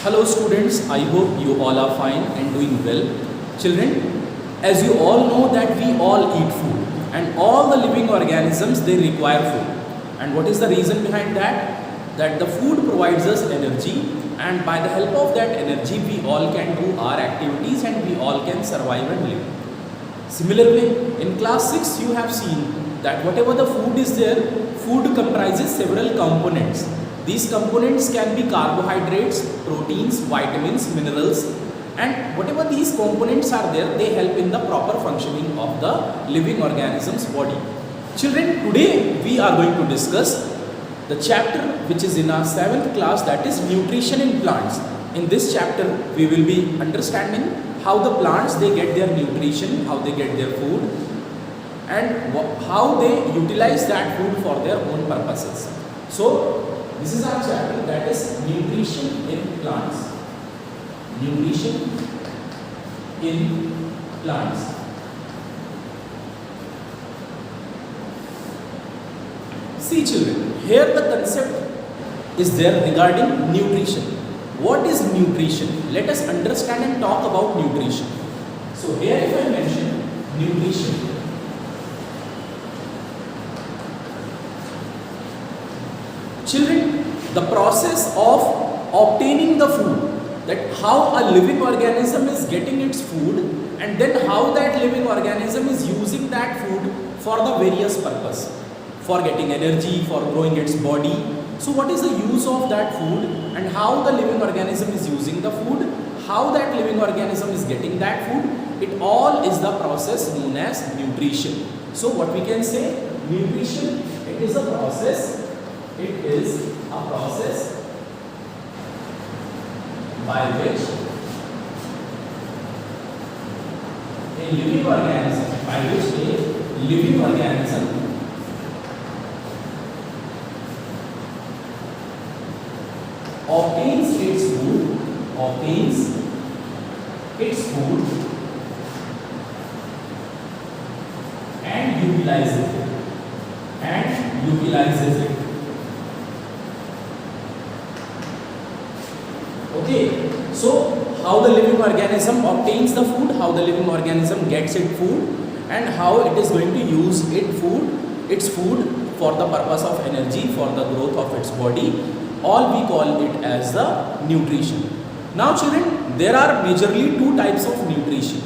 Hello students, I hope you all are fine and doing well. Children, as you all know that we all eat food and all the living organisms they require food. And what is the reason behind that? That the food provides us energy and by the help of that energy we all can do our activities and we all can survive and live. Similarly, in class 6 you have seen that whatever the food is there, food comprises several components. These components can be carbohydrates, proteins, vitamins, minerals, and whatever these components are there, they help in the proper functioning of the living organism's body. Children, today we are going to discuss the chapter which is in our 7th class, that is nutrition in plants. In this chapter, we will be understanding how the plants they get their nutrition, how they get their food, and how they utilize that food for their own purposes. So, this is our chapter, that is nutrition in plants. Nutrition in plants. See children, here the concept is there regarding nutrition. What is nutrition? Let us understand and talk about nutrition. So here if I mention nutrition, children, the process of obtaining the food, that how a living organism is getting its food and then how that living organism is using that food for the various purpose, for getting energy, for growing its body. So what is the use of that food and how the living organism is using the food, how that living organism is getting that food, it all is the process known as nutrition. So what we can say, nutrition, it is a process. It is a process by which a living organism, obtains its food and utilizes it. Okay, so how the living organism obtains the food, how the living organism gets its food, and how it is going to use its food for the purpose of energy, for the growth of its body, all we call it as the nutrition. Now children, there are majorly two types of nutrition.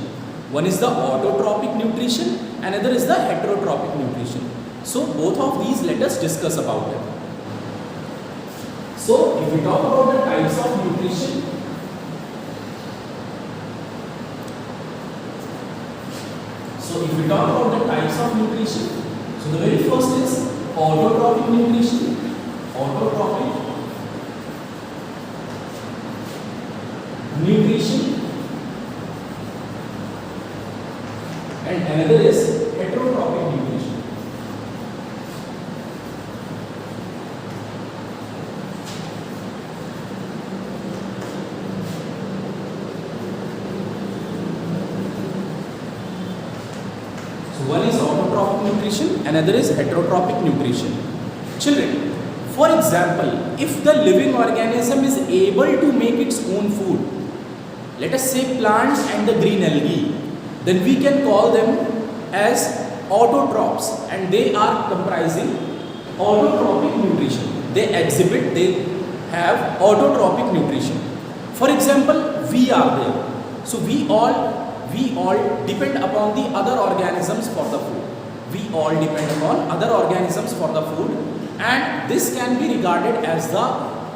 One is the autotrophic nutrition, another is the heterotrophic nutrition. So both of these, let us discuss about them. So, if we talk about the types of nutrition, so the very first is autotrophic nutrition, and another is heterotrophic nutrition. One is autotrophic nutrition, another is heterotrophic nutrition. Children, for example, if the living organism is able to make its own food, let us say plants and the green algae, then we can call them as autotrophs and they are comprising autotrophic nutrition. They have autotrophic nutrition. For example, we are there. So we all depend upon the other organisms for the food. We all depend upon other organisms for the food and this can be regarded as the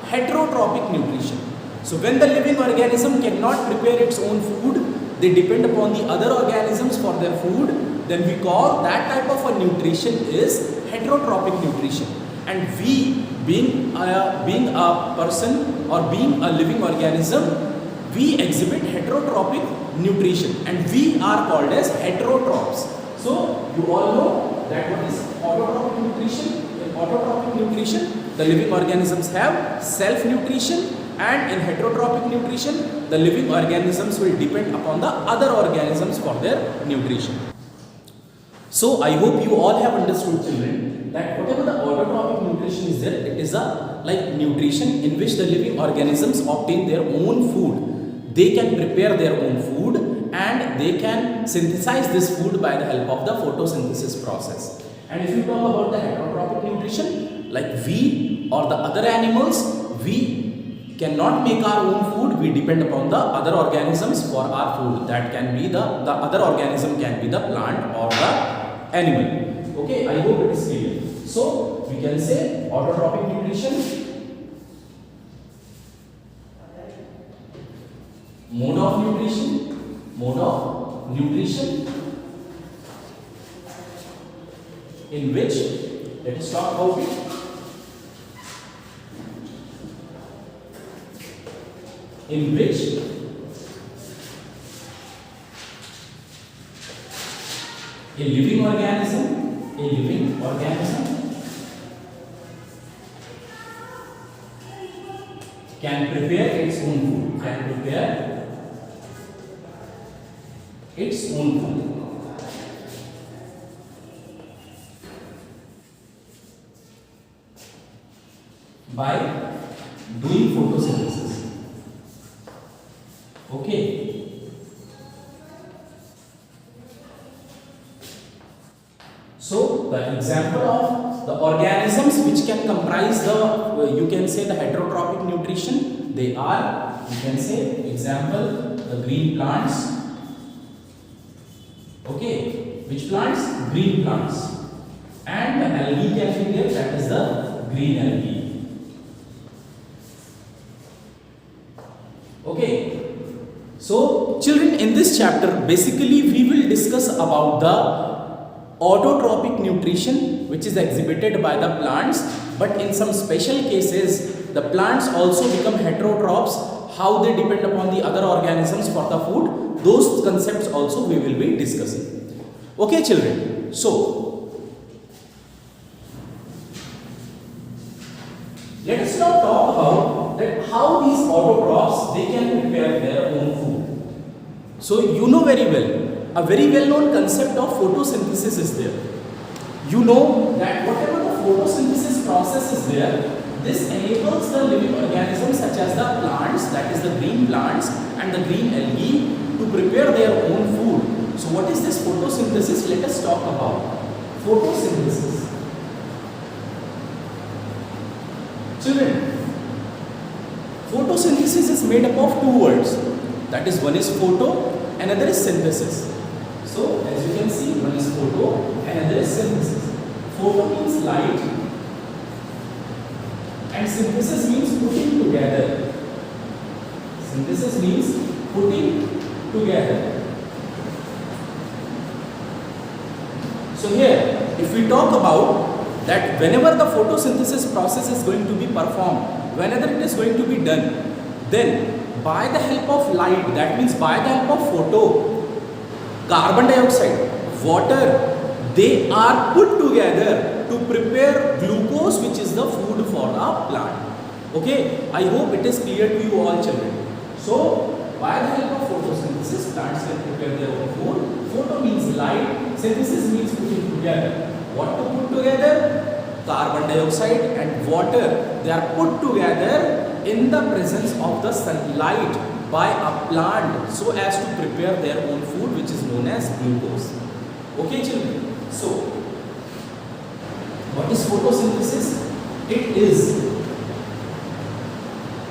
heterotrophic nutrition. So when the living organism cannot prepare its own food, they depend upon the other organisms for their food, then we call that type of a nutrition is heterotrophic nutrition. And we, being a person or being a living organism, we exhibit heterotrophic nutrition and we are called as heterotrophs. So you all know that what is autotrophic nutrition. In autotrophic nutrition, the living organisms have self-nutrition and in heterotrophic nutrition, the living organisms will depend upon the other organisms for their nutrition. So I hope you all have understood children that whatever the autotrophic nutrition nutrition is there? It is a like nutrition in which the living organisms obtain their own food. They can prepare their own food and they can synthesize this food by the help of the photosynthesis process. And if you talk about the heterotrophic nutrition, like we or the other animals, we cannot make our own food. We depend upon the other organisms for our food. That can be the other organism can be the plant or the animal. Okay, I hope it is clear. So we can say autotrophic nutrition, mode of nutrition in which, let us talk about it. In which a living organism can prepare its own food, by doing photosynthesis. Okay. So the example of the organisms which can comprise the, you can say, the heterotrophic nutrition, they are, you can say, example, the green plants. Okay, which plants? Green plants. And the algae can be there, that is the green algae. Okay. So children, in this chapter basically we will discuss about the autotrophic nutrition which is exhibited by the plants, but in some special cases the plants also become heterotrophs, how they depend upon the other organisms for the food. Those concepts also we will be discussing. Okay children, so let us now talk about that how these autotrophs they can prepare their own food. So you know very well, a very well known concept of photosynthesis is there. You know that whatever the photosynthesis process is there, this enables the living organisms such as the plants, that is the green plants and the green algae, to prepare their own food. So what is this photosynthesis? Let us talk about photosynthesis. Children, photosynthesis is made up of two words. That is, one is photo, another is synthesis. So as you can see, one is photo, another is synthesis. Photo means light and synthesis means putting together. Synthesis means putting together. So here, if we talk about that whenever the photosynthesis process is going to be performed, whenever it is going to be done, then by the help of light, that means by the help of photo, carbon dioxide, water, they are put together to prepare glucose, which is the food for a plant. Okay, I hope it is clear to you all children. So by the help of photosynthesis, plants can prepare their own food. Photo means light, synthesis means putting together. What to put together? Carbon dioxide and water, they are put together in the presence of the sunlight by a plant so as to prepare their own food, which is known as glucose. Okay children, so what is photosynthesis? It is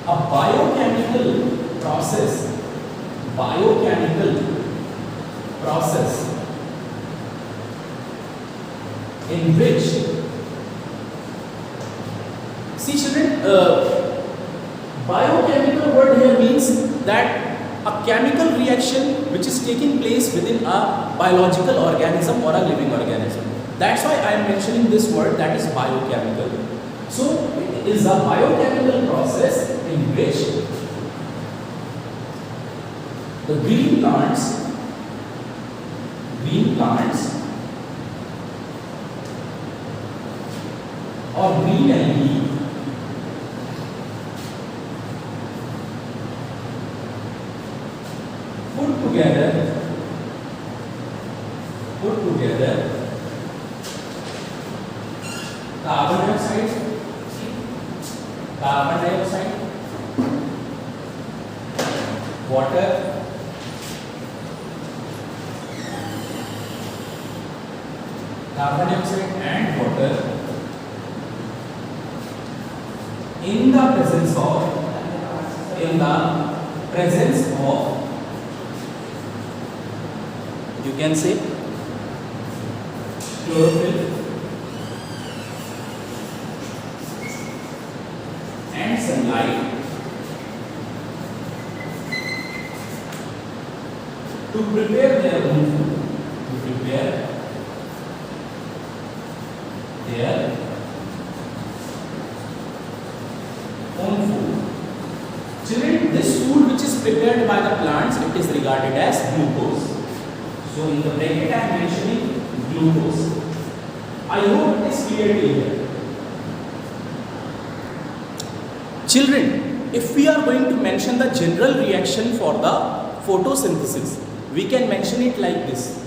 a biochemical process in which, see children, biochemical word here means that a chemical reaction which is taking place within a biological organism or a living organism. That's why I am mentioning this word, that is biochemical. So it is a biochemical process in which the green plants or green algae put together carbon dioxide water, carbon dioxide and water in the presence of you can say chlorophyll and sunlight to prepare their own food, Children, this food which is prepared by the plants, it is regarded as glucose. So in the bracket I am mentioning glucose. I hope it is clear here. Children, if we are going to mention the general reaction for the photosynthesis, we can mention it like this.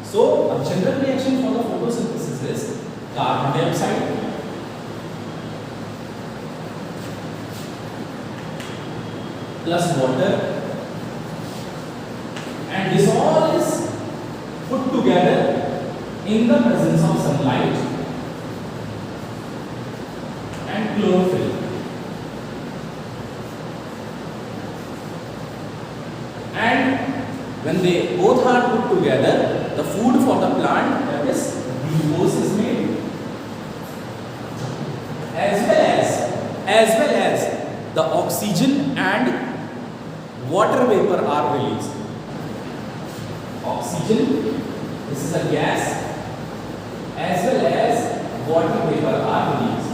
So a general reaction for the photosynthesis is carbon dioxide plus water, and this all is put together in the presence of sunlight and chlorophyll. And when they both are put together, the food for the plant, that is glucose, is made, as well as the oxygen and water vapor are released. Oxygen, this is a gas, as well as water vapor are released.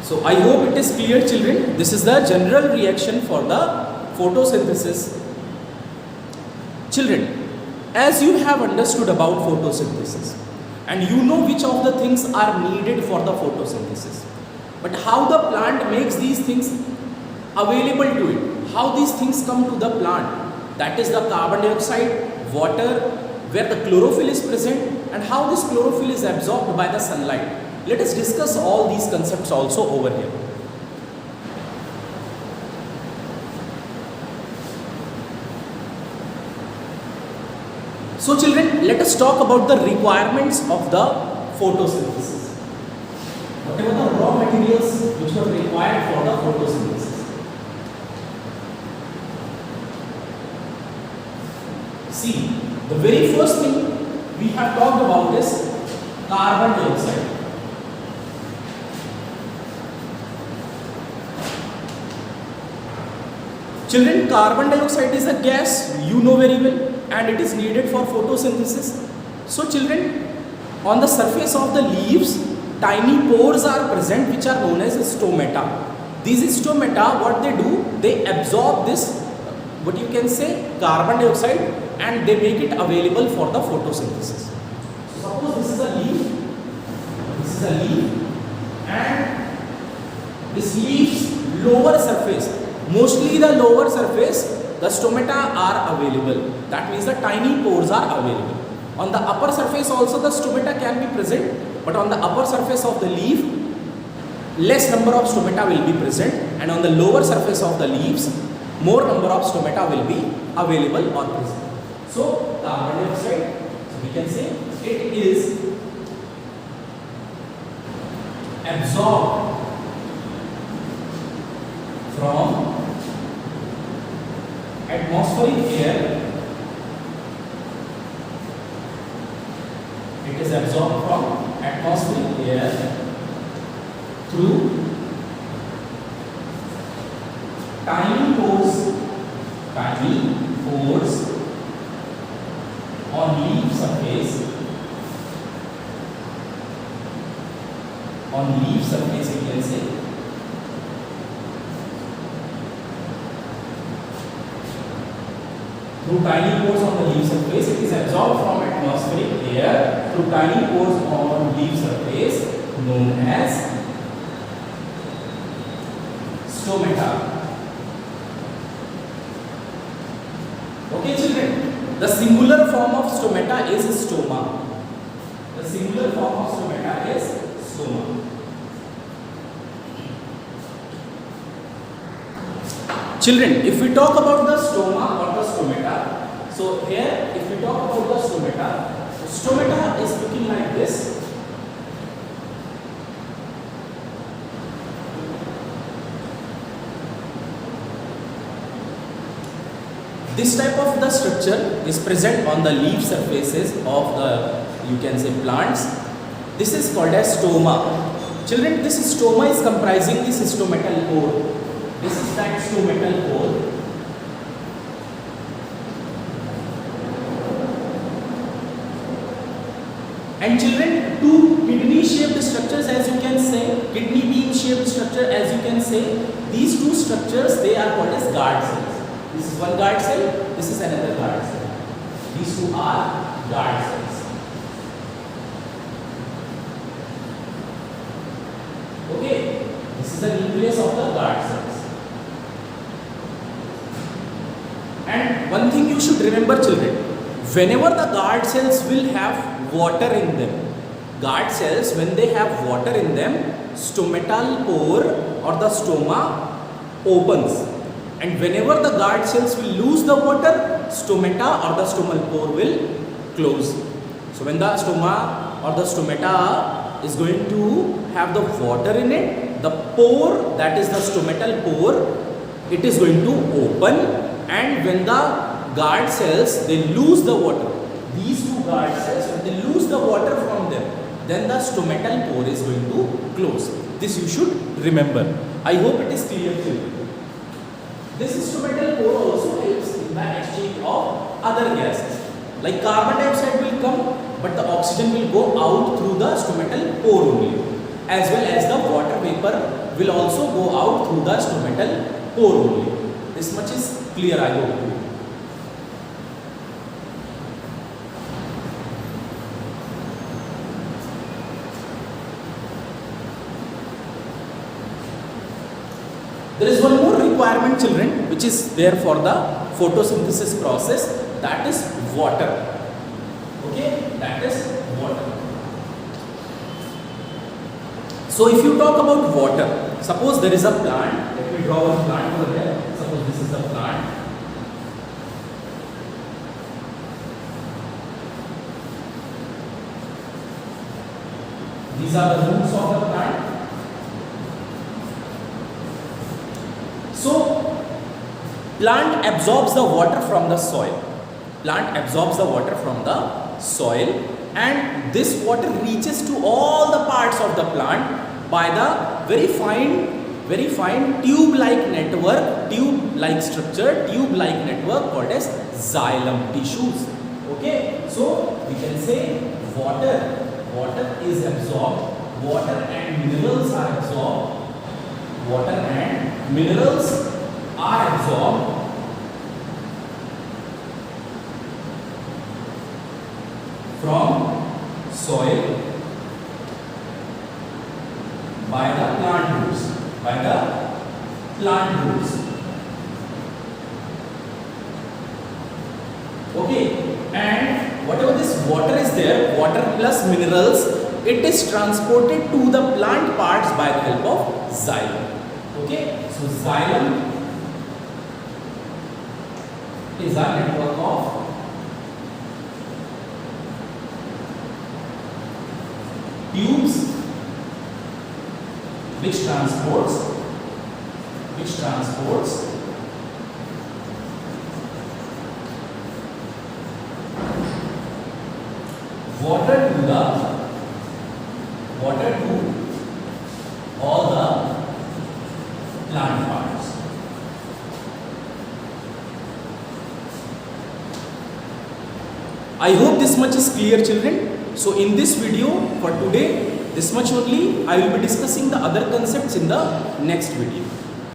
So I hope it is clear, children. This is the general reaction for the photosynthesis. Children, as you have understood about photosynthesis and you know which of the things are needed for the photosynthesis, but how the plant makes these things available to it, how these things come to the plant, that is the carbon dioxide, water, where the chlorophyll is present, and how this chlorophyll is absorbed by the sunlight. Let us discuss all these concepts also over here. So children, let us talk about the requirements of the photosynthesis. Whatever the raw materials which were required for the photosynthesis. See, the very first thing we have talked about is carbon dioxide. Children, carbon dioxide is a gas, you know very well, and it is needed for photosynthesis. So children, on the surface of the leaves, tiny pores are present which are known as stomata. These stomata, what they do, they absorb this, what you can say, carbon dioxide, and they make it available for the photosynthesis. So suppose this is a leaf, and this leaf's lower surface, mostly the lower surface, the stomata are available. That means the tiny pores are available. On the upper surface also the stomata can be present, but on the upper surface of the leaf, less number of stomata will be present, and on the lower surface of the leaves, more number of stomata will be available or present. So carbon dioxide, so we can say it is absorbed from atmospheric air. It is absorbed from atmospheric air through tiny pores on leaf surface. On leaf surface, you can say. Through tiny pores on the leaf surface, it is absorbed from atmospheric air through tiny pores on leaf surface known as stomata. Okay children, the singular form of stomata is stoma. The singular form of stomata is stoma. Children, if we talk about the stoma or the stomata, so here if we talk about the stomata is looking like this. This type of the structure is present on the leaf surfaces of the, you can say, plants. This is called as stoma. Children, this stoma is comprising this stomatal pore. This is that stomatal pore. And children, two kidney shaped structures, as you can say, kidney bean shaped structure, as you can say, these two structures, they are called as guard cells. This is one guard cell, this is another guard cell. These two are guard cells. Okay, this is the nucleus of the guard cells. And one thing you should remember, children, whenever the guard cells will have water in them, guard cells, when they have water in them, stomatal pore or the stoma opens. And whenever the guard cells will lose the water, stomata or the stomal pore will close. So when the stoma or the stomata is going to have the water in it, the pore, that is the stomatal pore, it is going to open. And when the guard cells, they lose the water, these two guard cells, when they lose the water from them, then the stomatal pore is going to close. This you should remember. I hope it is clear to you. This stomatal pore also helps in the exchange of other gases. Like carbon dioxide will come, but the oxygen will go out through the stomatal pore only. As well as the water vapor will also go out through the stomatal pore only. This much is clear, I hope. There is one more requirement, children, which is there for the photosynthesis process, that is water. Okay, that is water. So if you talk about water, suppose there is a plant. Let me draw one plant over here. Suppose this is the plant. These are the roots of the plant. So, plant absorbs the water from the soil. Plant absorbs the water from the soil, and this water reaches to all the parts of the plant by the very fine tube-like network, tube-like structure, tube-like network called as xylem tissues. Okay, so we can say water is absorbed, water and minerals are absorbed. Water and minerals are absorbed from soil by the plant roots. Okay, and whatever this water is there, water plus minerals, it is transported to the plant parts by the help of xylem. Okay, so xylem is a network of tubes which transports water to all the plant parts. I hope this much is clear, children. So in this video for today, this much only. I will be discussing the other concepts in the next video.